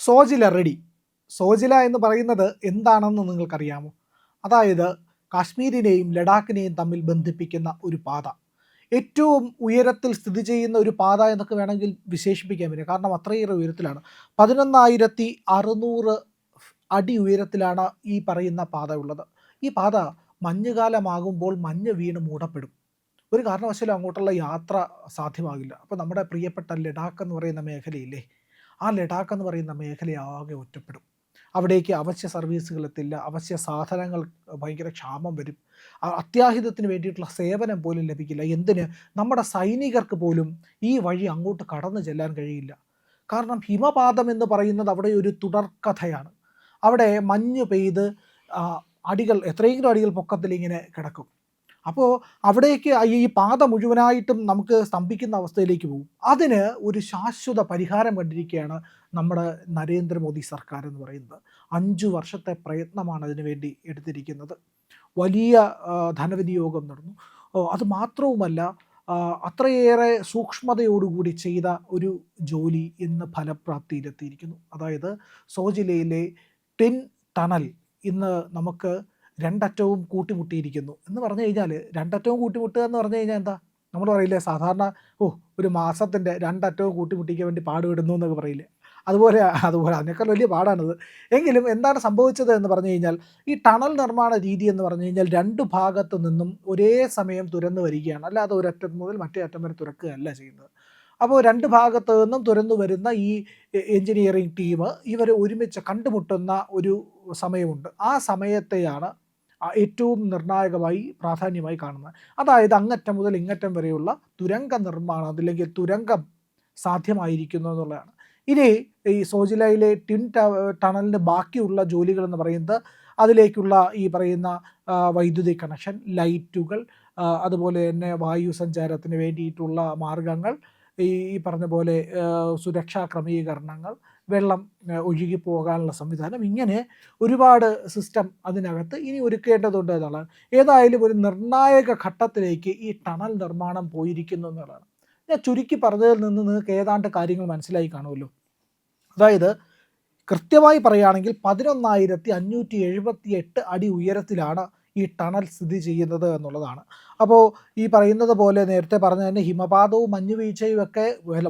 Zojila ready. Zojila എന്ന് പറയുന്നത് എന്താണെന്ന് നിങ്ങൾക്കറിയാമോ? അതായത് കാശ്മീരിനെയും ലഡാക്കിനെയും തമ്മിൽ ബന്ധിപ്പിക്കുന്ന ഒരു പാത. ഏറ്റവും ഉയരത്തിൽ സ്ഥിതി ചെയ്യുന്ന ഒരു പാത എന്നൊക്കെ വേണമെങ്കിൽ വിശേഷിപ്പിക്കാൻ പറ്റും. കാരണം അത്രയേറെ ഉയരത്തിലാണ്. 11,600 അടി ഉയരത്തിലാണ് ഈ പറയുന്ന പാത ഉള്ളത്. ഈ പാത മഞ്ഞുകാലമാകുമ്പോൾ മഞ്ഞ് വീണ് മൂടപ്പെടും. ഒരു കാരണവശാലും അങ്ങോട്ടുള്ള യാത്ര സാധ്യമാകില്ല. അപ്പോൾ നമ്മുടെ പ്രിയപ്പെട്ട ലഡാക്ക് എന്ന് പറയുന്ന മേഖലയില്ലേ, ആ ലഡാക്ക് എന്ന് പറയുന്ന മേഖലയാകെ ഒറ്റപ്പെടും. അവിടേക്ക് അവശ്യ സർവീസുകൾ എത്തില്ല, അവശ്യ സാധനങ്ങൾ ഭയങ്കര ക്ഷാമം വരും, അത്യാഹിതത്തിന് വേണ്ടിയിട്ടുള്ള സേവനം പോലും ലഭിക്കില്ല. എന്തിന്, നമ്മുടെ സൈനികർക്ക് പോലും ഈ വഴി അങ്ങോട്ട് കടന്നു ചെല്ലാൻ കഴിയില്ല. കാരണം ഹിമപാതം എന്ന് പറയുന്നത് അവിടെ ഒരു തുടർക്കഥയാണ്. അവിടെ മഞ്ഞ് പെയ്ത് അടികൾ എത്രയെങ്കിലും അടികൾ പൊക്കത്തിൽ ഇങ്ങനെ കിടക്കും. അപ്പോൾ അവിടേക്ക് ഈ പാത മുഴുവനായിട്ടും നമുക്ക് സ്തംഭിക്കുന്ന അവസ്ഥയിലേക്ക് പോകും. അതിന് ഒരു ശാശ്വത പരിഹാരം കണ്ടിരിക്കുകയാണ് നമ്മുടെ നരേന്ദ്രമോദി സർക്കാർ എന്ന് പറയുന്നത്. 5 വർഷത്തെ പ്രയത്നമാണ് അതിനു വേണ്ടി എടുത്തിരിക്കുന്നത്. വലിയ ധനവിനിയോഗം നടന്നു. അതുമാത്രവുമല്ല, അത്രയേറെ സൂക്ഷ്മതയോടുകൂടി ചെയ്ത ഒരു ജോലി ഇന്ന് ഫലപ്രാപ്തിയിലെത്തിയിരിക്കുന്നു. അതായത് സോജിലയിലെ ടിൻ ടണൽ ഇന്ന് നമുക്ക് രണ്ടറ്റവും കൂട്ടിമുട്ടിയിരിക്കുന്നു എന്ന് പറഞ്ഞു കഴിഞ്ഞാൽ, രണ്ടറ്റവും കൂട്ടിമുട്ടുക എന്ന് പറഞ്ഞു കഴിഞ്ഞാൽ എന്താ, നമ്മൾ പറയില്ലേ സാധാരണ, ഒരു മാസത്തിൻ്റെ രണ്ടറ്റവും കൂട്ടിമുട്ടിക്കാൻ വേണ്ടി പാടുപെടുന്നു എന്നൊക്കെ പറയില്ലേ, അതുപോലെ അതിനേക്കാൾ വലിയ പാടാണിത്. എങ്കിലും എന്താണ് സംഭവിച്ചത് എന്ന് പറഞ്ഞു കഴിഞ്ഞാൽ, ഈ ടണൽ നിർമ്മാണ രീതി എന്ന് പറഞ്ഞു കഴിഞ്ഞാൽ 2 ഭാഗത്തു നിന്നും ഒരേ സമയം തുരന്നു വരികയാണ്. അല്ലാതെ ഒരറ്റം മുതൽ മറ്റേ അറ്റം വരെ തുറക്കുകയല്ല ചെയ്യുന്നത്. അപ്പോൾ 2 ഭാഗത്തു നിന്നും തുരന്നു വരുന്ന ഈ എഞ്ചിനീയറിംഗ് ടീം ഇവർ ഒരുമിച്ച് കണ്ടുമുട്ടുന്ന ഒരു സമയമുണ്ട്. ആ സമയത്തെയാണ് ഏറ്റവും നിർണായകമായി പ്രാധാന്യമായി കാണുന്നത്. അതായത് അങ്ങറ്റം മുതൽ ഇങ്ങറ്റം വരെയുള്ള തുരങ്ക നിർമ്മാണം, അതില്ലെങ്കിൽ തുരങ്കം സാധ്യമായിരിക്കുന്നു എന്നുള്ളതാണ്. ഇനി ഈ സോജിലയിലെ ടിൻ ടണലിന് ബാക്കിയുള്ള ജോലികൾ എന്ന് പറയുന്നത് അതിലേക്കുള്ള ഈ പറയുന്ന വൈദ്യുതി കണക്ഷൻ, ലൈറ്റുകൾ, അതുപോലെ തന്നെ വായു സഞ്ചാരത്തിന് വേണ്ടിയിട്ടുള്ള മാർഗങ്ങൾ, ഈ പറഞ്ഞ പോലെ സുരക്ഷാ ക്രമീകരണങ്ങൾ, വെള്ളം ഒഴുകിപ്പോകാനുള്ള സംവിധാനം, ഇങ്ങനെ ഒരുപാട് സിസ്റ്റം അതിനകത്ത് ഇനി ഒരുക്കേണ്ടതുണ്ട് എന്നുള്ളതാണ്. ഏതായാലും ഒരു നിർണായക ഘട്ടത്തിലേക്ക് ഈ ടണൽ നിർമ്മാണം പോയിരിക്കുന്നു എന്നുള്ളതാണ്. ഞാൻ ചുരുക്കി പറഞ്ഞതിൽ നിന്ന് നിങ്ങൾക്ക് ഏതാണ്ട് കാര്യങ്ങൾ മനസ്സിലായി കാണുമല്ലോ. അതായത് കൃത്യമായി പറയുകയാണെങ്കിൽ 11,578 അടി ഉയരത്തിലാണ് ഈ ടണൽ സ്ഥിതി ചെയ്യുന്നത് എന്നുള്ളതാണ്. അപ്പോൾ ഈ പറയുന്നത് പോലെ നേരത്തെ പറഞ്ഞ തന്നെ ഹിമപാതവും മഞ്ഞുവീഴ്ചയും ഒക്കെ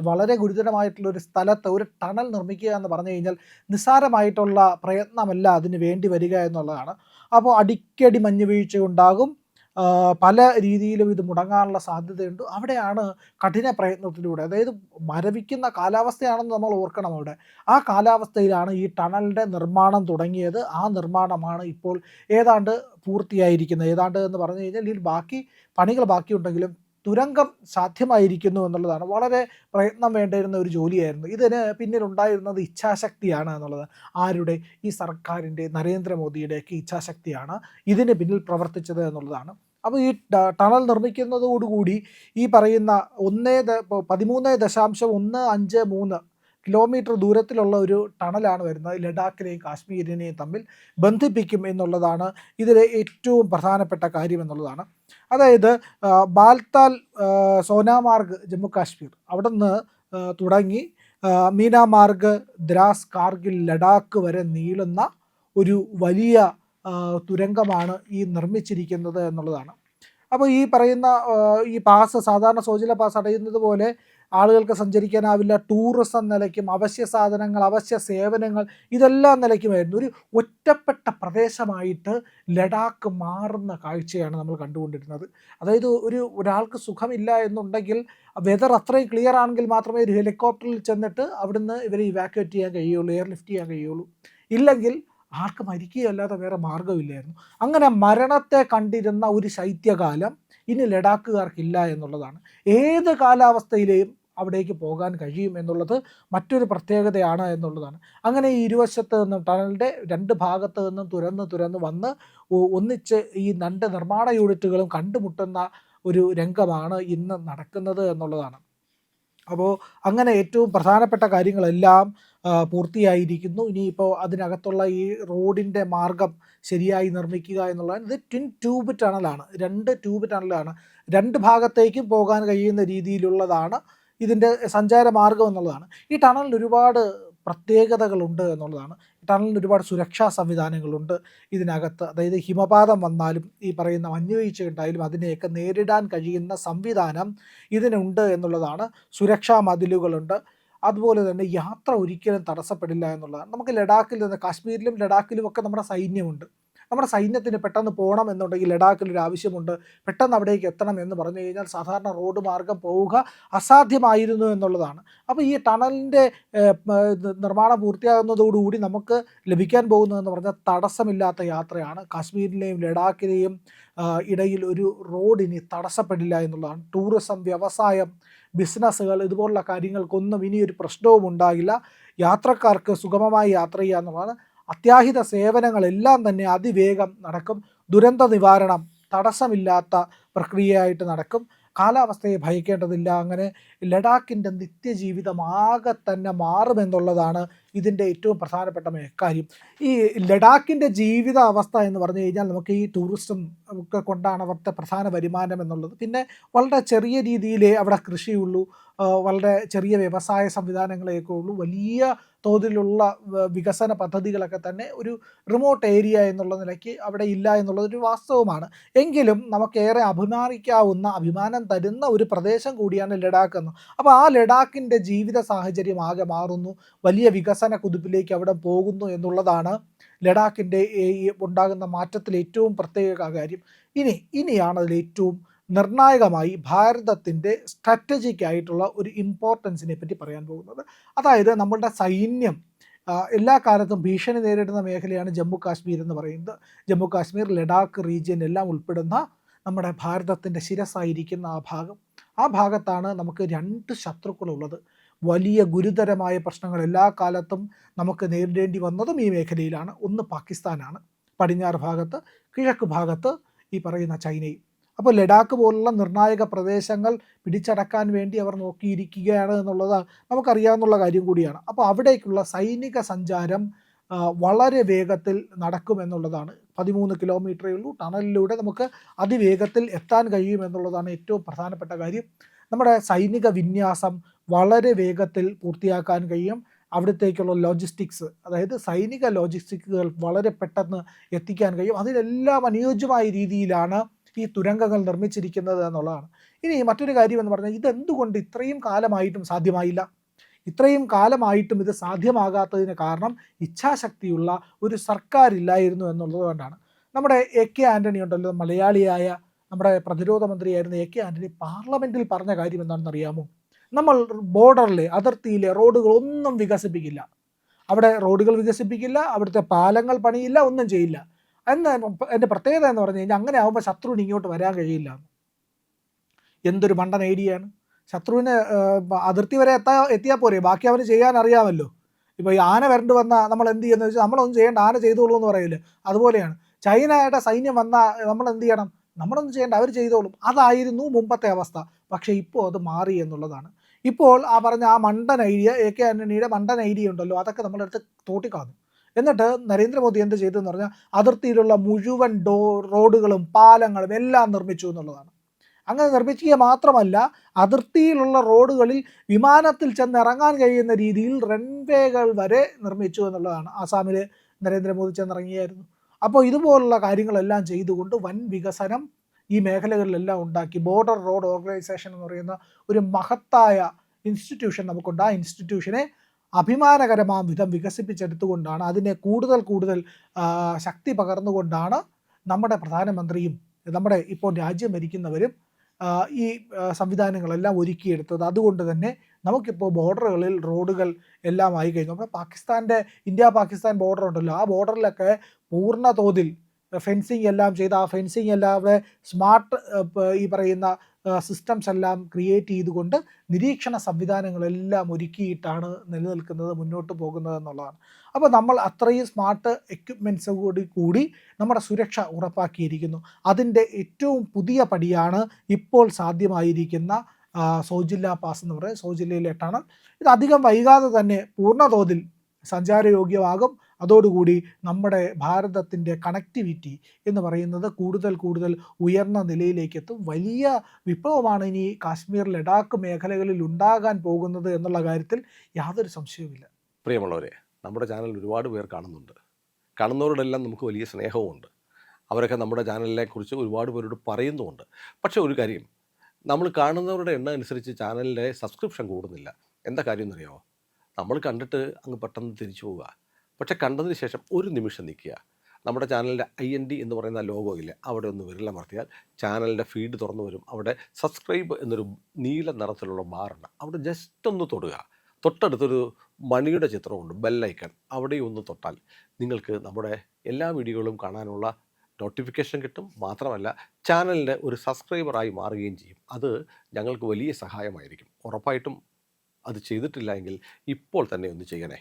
വളരെ ഗുരുതരമായിട്ടുള്ളൊരു സ്ഥലത്ത് ഒരു ടണൽ നിർമ്മിക്കുക എന്ന് പറഞ്ഞു കഴിഞ്ഞാൽ നിസ്സാരമായിട്ടുള്ള പ്രയത്നമല്ല അതിന് വേണ്ടി വരിക എന്നുള്ളതാണ്. അപ്പോൾ അടിക്കടി മഞ്ഞുവീഴ്ച ഉണ്ടാകും, പല രീതിയിലും ഇത് മുടങ്ങാനുള്ള സാധ്യതയുണ്ട്. അവിടെയാണ് കഠിന പ്രയത്നത്തിലൂടെ, അതായത് മരവിക്കുന്ന കാലാവസ്ഥയാണെന്ന് നമ്മൾ ഓർക്കണം. അവിടെ ആ കാലാവസ്ഥയിലാണ് ഈ ടണലിൻ്റെ നിർമ്മാണം തുടങ്ങിയത്. ആ നിർമ്മാണമാണ് ഇപ്പോൾ ഏതാണ്ട് പൂർത്തിയായിരിക്കുന്നത്. ഏതാണ്ട് എന്ന് പറഞ്ഞു കഴിഞ്ഞാൽ ഇതിൽ ബാക്കി പണികൾ ബാക്കിയുണ്ടെങ്കിലും തുരങ്കം സാധ്യമായിരിക്കുന്നു എന്നുള്ളതാണ്. വളരെ പ്രയത്നം വേണ്ടിയിരുന്ന ഒരു ജോലിയായിരുന്നു. ഇതിന് പിന്നിലുണ്ടായിരുന്നത് ഇച്ഛാശക്തിയാണ് എന്നുള്ളത്. ആരുടെ? ഈ സർക്കാരിൻ്റെ, നരേന്ദ്രമോദിയുടെയൊക്കെ ഇച്ഛാശക്തിയാണ് ഇതിന് പിന്നിൽ പ്രവർത്തിച്ചത് എന്നുള്ളതാണ്. അപ്പോൾ ഈ ടണൽ നിർമ്മിക്കുന്നതോടുകൂടി ഈ പറയുന്ന 13.153 കിലോമീറ്റർ ദൂരത്തിലുള്ള ഒരു ടണലാണ് വരുന്നത്. ലഡാക്കിനെയും കാശ്മീരിനെയും തമ്മിൽ ബന്ധിപ്പിക്കും എന്നുള്ളതാണ് ഇതിലെ ഏറ്റവും പ്രധാനപ്പെട്ട കാര്യം എന്നുള്ളതാണ്. അതായത് ബാൽതാൽ സോനാമാർഗ് ജമ്മു കാശ്മീർ അവിടെ നിന്ന് തുടങ്ങി മീനാമാർഗ് ദ്രാസ് കാർഗിൽ ലഡാക്ക് വരെ നീളുന്ന ഒരു വലിയ തുരങ്കമാണ് ഈ നിർമ്മിച്ചിരിക്കുന്നത് എന്നുള്ളതാണ്. അപ്പോൾ ഈ പറയുന്ന ഈ പാസ്, സാധാരണ സോജില പാസ് അടയുന്നത് പോലെ ആളുകൾക്ക് സഞ്ചരിക്കാനാവില്ല. ടൂറിസം നിലയ്ക്കും അവശ്യ സാധനങ്ങൾ, അവശ്യ സേവനങ്ങൾ, ഇതെല്ലാം നിലയ്ക്കുമായിരുന്നു. ഒരു ഒറ്റപ്പെട്ട പ്രദേശമായിട്ട് ലഡാക്ക് മാറുന്ന കാഴ്ചയാണ് നമ്മൾ കണ്ടുകൊണ്ടിരുന്നത്. അതായത് ഒരാൾക്ക് സുഖമില്ല എന്നുണ്ടെങ്കിൽ വെതർ അത്രയും ക്ലിയർ ആണെങ്കിൽ മാത്രമേ ഒരു ഹെലികോപ്റ്ററിൽ ചെന്നിട്ട് അവിടുന്ന് ഇവരെ ഇവാക്യുവേറ്റ് ചെയ്യാൻ കഴിയുള്ളൂ, എയർലിഫ്റ്റ് ചെയ്യാൻ കഴിയുള്ളൂ. ഇല്ലെങ്കിൽ ആർക്ക് മരിക്കുകയല്ലാതെ വേറെ മാർഗ്ഗമില്ലായിരുന്നു. അങ്ങനെ മരണത്തെ കണ്ടിരുന്ന ഒരു ശൈത്യകാലം ഇനി ലഡാക്കുകാർക്കില്ല എന്നുള്ളതാണ്. ഏത് കാലാവസ്ഥയിലെയും അവിടേക്ക് പോകാൻ കഴിയും എന്നുള്ളത് മറ്റൊരു പ്രത്യേകതയാണ് എന്നുള്ളതാണ്. അങ്ങനെ ഈ ഇരുവശത്ത് നിന്നും ടണലിൻ്റെ 2 ഭാഗത്ത് നിന്നും തുരന്ന് വന്ന് ഒന്നിച്ച് ഈ 2 നിർമ്മാണ യൂണിറ്റുകളും കണ്ടുമുട്ടുന്ന ഒരു രംഗമാണ് ഇന്ന് നടക്കുന്നത് എന്നുള്ളതാണ്. അപ്പോൾ അങ്ങനെ ഏറ്റവും പ്രധാനപ്പെട്ട കാര്യങ്ങളെല്ലാം പൂർത്തിയായിരിക്കുന്നു. ഇനിയിപ്പോൾ അതിനകത്തുള്ള ഈ റോഡിൻ്റെ മാർഗം ശരിയായി നിർമ്മിക്കുക എന്നുള്ളതാണ്. ഇത് ട്വിൻ ട്യൂബ് ടണലാണ്, 2 ട്യൂബ് ടണലാണ്. 2 ഭാഗത്തേക്കും പോകാൻ കഴിയുന്ന രീതിയിലുള്ളതാണ് ഇതിൻ്റെ സഞ്ചാര മാർഗം എന്നുള്ളതാണ്. ഈ ടണലിൽ ഒരുപാട് പ്രത്യേകതകളുണ്ട് എന്നുള്ളതാണ്. ടണലിന് ഒരുപാട് സുരക്ഷാ സംവിധാനങ്ങളുണ്ട് ഇതിനകത്ത്. അതായത് ഹിമപാതം വന്നാലും ഈ പറയുന്ന മഞ്ഞുവീഴ്ച ഉണ്ടായാലും അതിനെയൊക്കെ നേരിടാൻ കഴിയുന്ന സംവിധാനം ഇതിനുണ്ട് എന്നുള്ളതാണ്. സുരക്ഷാ മതിലുകളുണ്ട്. അതുപോലെ തന്നെ യാത്ര ഒരിക്കലും തടസ്സപ്പെടില്ല എന്നുള്ളതാണ്. നമുക്ക് ലഡാക്കിൽ നിന്ന് കാശ്മീരിലും ലഡാക്കിലും ഒക്കെ നമ്മുടെ സൈന്യമുണ്ട്. നമ്മുടെ സൈന്യത്തിന് പെട്ടെന്ന് പോകണം എന്നുണ്ടെങ്കിൽ ലഡാക്കിലൊരു ആവശ്യമുണ്ട്. പെട്ടെന്ന് അവിടേക്ക് എത്തണം എന്ന് പറഞ്ഞു കഴിഞ്ഞാൽ സാധാരണ റോഡ് മാർഗ്ഗം പോവുക അസാധ്യമായിരുന്നു എന്നുള്ളതാണ്. അപ്പോൾ ഈ ടണലിൻ്റെ നിർമ്മാണം പൂർത്തിയാകുന്നതോടുകൂടി നമുക്ക് ലഭിക്കാൻ പോകുന്നതെന്ന് പറഞ്ഞാൽ തടസ്സമില്ലാത്ത യാത്രയാണ്. കാശ്മീരിലെയും ലഡാക്കിലെയും ഇടയിൽ ഒരു റോഡ് ഇനി തടസ്സപ്പെടില്ല എന്നുള്ളതാണ്. ടൂറിസം, വ്യവസായം, ബിസിനസ്സുകൾ ഇതുപോലുള്ള കാര്യങ്ങൾക്കൊന്നും ഇനിയൊരു പ്രശ്നവും ഉണ്ടാകില്ല. യാത്രക്കാർക്ക് സുഗമമായി യാത്ര ചെയ്യുക എന്നുള്ളതാണ്. അത്യാഹിത സേവനങ്ങളെല്ലാം തന്നെ അതിവേഗം നടക്കും. ദുരന്ത നിവാരണം തടസ്സമില്ലാത്ത പ്രക്രിയയായിട്ട് നടക്കും. കാലാവസ്ഥയെ ഭയക്കേണ്ടതില്ല. അങ്ങനെ ലഡാക്കിൻ്റെ നിത്യജീവിതം ആകെ തന്നെ മാറുമെന്നുള്ളതാണ് ഇതിൻ്റെ ഏറ്റവും പ്രധാനപ്പെട്ട കാര്യം. ഈ ലഡാക്കിൻ്റെ ജീവിത അവസ്ഥ എന്ന് പറഞ്ഞു കഴിഞ്ഞാൽ നമുക്ക് ഈ ടൂറിസം ഒക്കെ കൊണ്ടാണ് അവിടുത്തെ പ്രധാന വരുമാനം എന്നുള്ളത്. പിന്നെ വളരെ ചെറിയ രീതിയിലേ അവിടെ കൃഷിയുള്ളൂ. വളരെ ചെറിയ വ്യവസായ സംവിധാനങ്ങളെയൊക്കെ ഉള്ളൂ. വലിയ തോതിലുള്ള വികസന പദ്ധതികളൊക്കെ തന്നെ ഒരു റിമോട്ട് ഏരിയ എന്നുള്ള നിലയ്ക്ക് അവിടെ ഇല്ല എന്നുള്ളതൊരു വാസ്തവമാണ്. എങ്കിലും നമുക്കേറെ അഭിമാനിക്കാവുന്ന, അഭിമാനം തരുന്ന ഒരു പ്രദേശം കൂടിയാണ് ലഡാക്ക് എന്ന്. അപ്പോൾ ആ ലഡാക്കിൻ്റെ ജീവിത സാഹചര്യം ആകെ മാറുന്നു. വലിയ വികസന കുതിപ്പിലേക്ക് അവിടെ പോകുന്നു എന്നുള്ളതാണ് ലഡാക്കിൻ്റെ ഈ ഉണ്ടാകുന്ന മാറ്റത്തിൽ ഏറ്റവും പ്രത്യേക കാര്യം. ഇനിയാണ് അതിൽ ഏറ്റവും നിർണായകമായി ഭാരതത്തിൻ്റെ സ്ട്രാറ്റജിക് ആയിട്ടുള്ള ഒരു ഇമ്പോർട്ടൻസിനെ പറ്റി പറയാൻ പോകുന്നത്. അതായത് നമ്മളുടെ സൈന്യം എല്ലാ കാലത്തും ഭീഷണി നേരിടുന്ന മേഖലയാണ് ജമ്മു കാശ്മീർ എന്ന് പറയുന്നത്. ജമ്മു കാശ്മീർ, ലഡാക്ക് റീജിയൻ എല്ലാം ഉൾപ്പെടുന്ന നമ്മുടെ ഭാരതത്തിൻ്റെ ശിരസായിരിക്കുന്ന ആ ഭാഗത്താണ് നമുക്ക് 2 ശത്രുക്കളുള്ളത്. വലിയ ഗുരുതരമായ പ്രശ്നങ്ങൾ എല്ലാ കാലത്തും നമുക്ക് നേരിടേണ്ടി വന്നതും ഈ മേഖലയിലാണ്. ഒന്ന് പാകിസ്ഥാനാണ് പടിഞ്ഞാറ് ഭാഗത്ത്, കിഴക്ക് ഭാഗത്ത് ഈ പറയുന്ന ചൈനയും. അപ്പോൾ ലഡാക്ക് പോലുള്ള നിർണായക പ്രദേശങ്ങൾ പിടിച്ചടക്കാൻ വേണ്ടി അവർ നോക്കിയിരിക്കുകയാണ് എന്നുള്ളത് നമുക്കറിയാവുന്ന കാര്യം കൂടിയാണ്. അപ്പോൾ അവിടേക്കുള്ള സൈനിക സഞ്ചാരം വളരെ വേഗത്തിൽ നടക്കുമെന്നുള്ളതാണ്. 13 കിലോമീറ്ററേ ഉള്ളൂ. ടണലിലൂടെ നമുക്ക് അതിവേഗത്തിൽ എത്താൻ കഴിയുമെന്നുള്ളതാണ് ഏറ്റവും പ്രധാനപ്പെട്ട കാര്യം. നമ്മുടെ സൈനിക വിന്യാസം വളരെ വേഗത്തിൽ പൂർത്തിയാക്കാൻ കഴിയും. അവിടത്തേക്കുള്ള ലോജിസ്റ്റിക്സ്, അതായത് സൈനിക ലോജിസ്റ്റിക്സുകൾ വളരെ പെട്ടെന്ന് എത്തിക്കാൻ കഴിയും. അതിനെല്ലാം അനുയോജ്യമായ രീതിയിലാണ് ഈ തുരങ്കങ്ങൾ നിർമ്മിച്ചിരിക്കുന്നത് എന്നുള്ളതാണ്. ഇനി മറ്റൊരു കാര്യം എന്ന് പറഞ്ഞാൽ, ഇതെന്തുകൊണ്ട് ഇത്രയും കാലമായിട്ടും സാധ്യമായില്ല? ഇത്രയും കാലമായിട്ടും ഇത് സാധ്യമാകാത്തതിന് കാരണം ഇച്ഛാശക്തിയുള്ള ഒരു സർക്കാരില്ലായിരുന്നു എന്നുള്ളത് കൊണ്ടാണ്. നമ്മുടെ AK ആൻ്റണി ഉണ്ടല്ലോ, മലയാളിയായ നമ്മുടെ പ്രതിരോധ മന്ത്രിയായിരുന്ന AK ആൻ്റണി പാർലമെൻറ്റിൽ പറഞ്ഞ കാര്യം എന്താണെന്ന് അറിയാമോ? നമ്മൾ ബോർഡറിലെ, അതിർത്തിയിലെ റോഡുകളൊന്നും വികസിപ്പിക്കില്ല. അവിടെ റോഡുകൾ വികസിപ്പിക്കില്ല, അവിടുത്തെ പാലങ്ങൾ പണിയില്ല, ഒന്നും ചെയ്യില്ല. എൻ്റെ പ്രത്യേകത എന്ന് പറഞ്ഞു കഴിഞ്ഞാൽ അങ്ങനെ ആകുമ്പോൾ ശത്രുവിന് ഇങ്ങോട്ട് വരാൻ കഴിയില്ല. എന്തൊരു മണ്ടൻ ഐഡിയയാണ്. ശത്രുവിന് അതിർത്തി വരെ എത്തിയാൽ പോരെ, ബാക്കി അവന് ചെയ്യാൻ അറിയാമല്ലോ. ഇപ്പോൾ ഈ ആന വരണ്ട് വന്നാൽ നമ്മൾ എന്ത് ചെയ്യുന്നത് വെച്ചാൽ, നമ്മളൊന്നും ചെയ്യേണ്ട, ആന ചെയ്തോളൂ എന്ന് പറയില്ലേ, അതുപോലെയാണ്. ചൈനയുടെ സൈന്യം വന്നാൽ നമ്മൾ എന്ത് ചെയ്യണം? നമ്മളൊന്നും ചെയ്യേണ്ട, അവർ ചെയ്തോളും. അതായിരുന്നു മുമ്പത്തെ അവസ്ഥ. പക്ഷേ ഇപ്പോൾ അത് മാറി എന്നുള്ളതാണ്. ഇപ്പോൾ ആ മണ്ടൻ ഐഡിയ, AK ആൻ്റണിയുടെ മണ്ടൻ ഐഡിയ ഉണ്ടല്ലോ, അതൊക്കെ നമ്മളെടുത്ത് തോട്ടിക്കാന്നു. എന്നിട്ട് നരേന്ദ്രമോദി എന്ത് ചെയ്തെന്ന് പറഞ്ഞാൽ അതിർത്തിയിലുള്ള മുഴുവൻ റോഡുകളും പാലങ്ങളും എല്ലാം നിർമ്മിച്ചു എന്നുള്ളതാണ്. അങ്ങനെ നിർമ്മിക്കുക മാത്രമല്ല, അതിർത്തിയിലുള്ള റോഡുകളിൽ വിമാനത്തിൽ ചെന്നിറങ്ങാൻ കഴിയുന്ന രീതിയിൽ റൺവേകൾ വരെ നിർമ്മിച്ചു എന്നുള്ളതാണ്. ആസാമിൽ നരേന്ദ്രമോദി ചെന്നിറങ്ങിയായിരുന്നു. അപ്പോൾ ഇതുപോലുള്ള കാര്യങ്ങളെല്ലാം ചെയ്തുകൊണ്ട് വൻ വികസനം ഈ മേഖലകളിലെല്ലാം ഉണ്ടാക്കി. ബോർഡർ റോഡ് ഓർഗനൈസേഷൻ എന്ന് പറയുന്ന ഒരു മഹത്തായ ഇൻസ്റ്റിറ്റ്യൂഷൻ നമുക്കുണ്ട്. ആ ഇൻസ്റ്റിറ്റ്യൂഷനെ അഭിമാനകരമാം വിധം വികസിപ്പിച്ചെടുത്തുകൊണ്ടാണ്, അതിനെ കൂടുതൽ ശക്തി പകർന്നുകൊണ്ടാണ് നമ്മുടെ പ്രധാനമന്ത്രിയും നമ്മുടെ ഇപ്പോൾ രാജ്യം ഭരിക്കുന്നവരും ഈ സംവിധാനങ്ങളെല്ലാം ഒരുക്കിയെടുത്തത്. അതുകൊണ്ട് തന്നെ നമുക്കിപ്പോൾ ബോർഡറുകളിൽ റോഡുകൾ എല്ലാം ആയി കഴിഞ്ഞു. നമ്മുടെ ഇന്ത്യ പാകിസ്ഥാൻ ബോർഡർ ഉണ്ടല്ലോ, ആ ബോർഡറിലൊക്കെ പൂർണ്ണ തോതിൽ ഫെൻസിങ് എല്ലാം ചെയ്ത്, ആ ഫെൻസിങ് എല്ലാം സ്മാർട്ട് ഈ പറയുന്ന സിസ്റ്റംസ് എല്ലാം ക്രിയേറ്റ് ചെയ്തുകൊണ്ട് നിരീക്ഷണ സംവിധാനങ്ങളെല്ലാം ഒരുക്കിയിട്ടാണ് നിലനിൽക്കുന്നത്, മുന്നോട്ട് പോകുന്നത് എന്നുള്ളതാണ്. അപ്പോൾ നമ്മൾ അത്രയും സ്മാർട്ട് എക്യുപ്മെൻറ്റ്സ് കൂടി നമ്മുടെ സുരക്ഷ ഉറപ്പാക്കിയിരിക്കുന്നു. അതിൻ്റെ ഏറ്റവും പുതിയ പടിയാണ് ഇപ്പോൾ സാധ്യമായിരിക്കുന്ന സോജില്ല പാസ് എന്ന് പറയുന്നത്, സോജില്ലയിലെ ടണൽ. ഇത് അധികം വൈകാതെ തന്നെ പൂർണ്ണതോതിൽ സഞ്ചാരയോഗ്യമാകും. അതോടുകൂടി നമ്മുടെ ഭാരതത്തിൻ്റെ കണക്ടിവിറ്റി എന്ന് പറയുന്നത് കൂടുതൽ ഉയർന്ന നിലയിലേക്ക് എത്തും. വലിയ വിപ്ലവമാണ് ഇനി കാശ്മീർ, ലഡാക്ക് മേഖലകളിൽ ഉണ്ടാകാൻ പോകുന്നത് എന്നുള്ള കാര്യത്തിൽ യാതൊരു സംശയവുമില്ല. പ്രിയമുള്ളവരെ, നമ്മുടെ ചാനൽ ഒരുപാട് പേർ കാണുന്നുണ്ട്. കാണുന്നവരോടെല്ലാം നമുക്ക് വലിയ സ്നേഹവുമുണ്ട്. അവരൊക്കെ നമ്മുടെ ചാനലിനെക്കുറിച്ച് ഒരുപാട് പേരോട് പറയുന്നുമുണ്ട്. പക്ഷേ ഒരു കാര്യം, നമ്മൾ കാണുന്നവരുടെ എണ്ണം അനുസരിച്ച് ചാനലിൻ്റെ സബ്സ്ക്രിപ്ഷൻ കൂടുന്നില്ല. എന്താ കാര്യം എന്നറിയാമോ? നമ്മൾ കണ്ടിട്ട് അങ്ങ് പെട്ടെന്ന് തിരിച്ചു പോവുക. പക്ഷേ കണ്ടതിന് ശേഷം ഒരു നിമിഷം നിൽക്കുക. നമ്മുടെ ചാനലിൻ്റെ IND എന്ന് പറയുന്ന ലോഗോ ഇല്ലേ, അവിടെ ഒന്ന് വിരലമർത്തിയാൽ ചാനലിൻ്റെ ഫീഡ് തുറന്നു വരും. അവിടെ സബ്സ്ക്രൈബ് എന്നൊരു നീല നിറത്തിലുള്ള ബാറുണ്ട്. അവിടെ ജസ്റ്റ് ഒന്ന് തൊടുക. തൊട്ടടുത്തൊരു മണിയുടെ ചിത്രമുണ്ട്, ബെല്ലൈക്കൺ. അവിടെയും ഒന്ന് തൊട്ടാൽ നിങ്ങൾക്ക് നമ്മുടെ എല്ലാ വീഡിയോകളും കാണാനുള്ള നോട്ടിഫിക്കേഷൻ കിട്ടും. മാത്രമല്ല ചാനലിൻ്റെ ഒരു സബ്സ്ക്രൈബറായി മാറുകയും ചെയ്യും. അത് ഞങ്ങൾക്ക് വലിയ സഹായമായിരിക്കും. ഉറപ്പായിട്ടും അത് ചെയ്തിട്ടില്ല എങ്കിൽ ഇപ്പോൾ തന്നെ ഒന്ന് ചെയ്യണേ.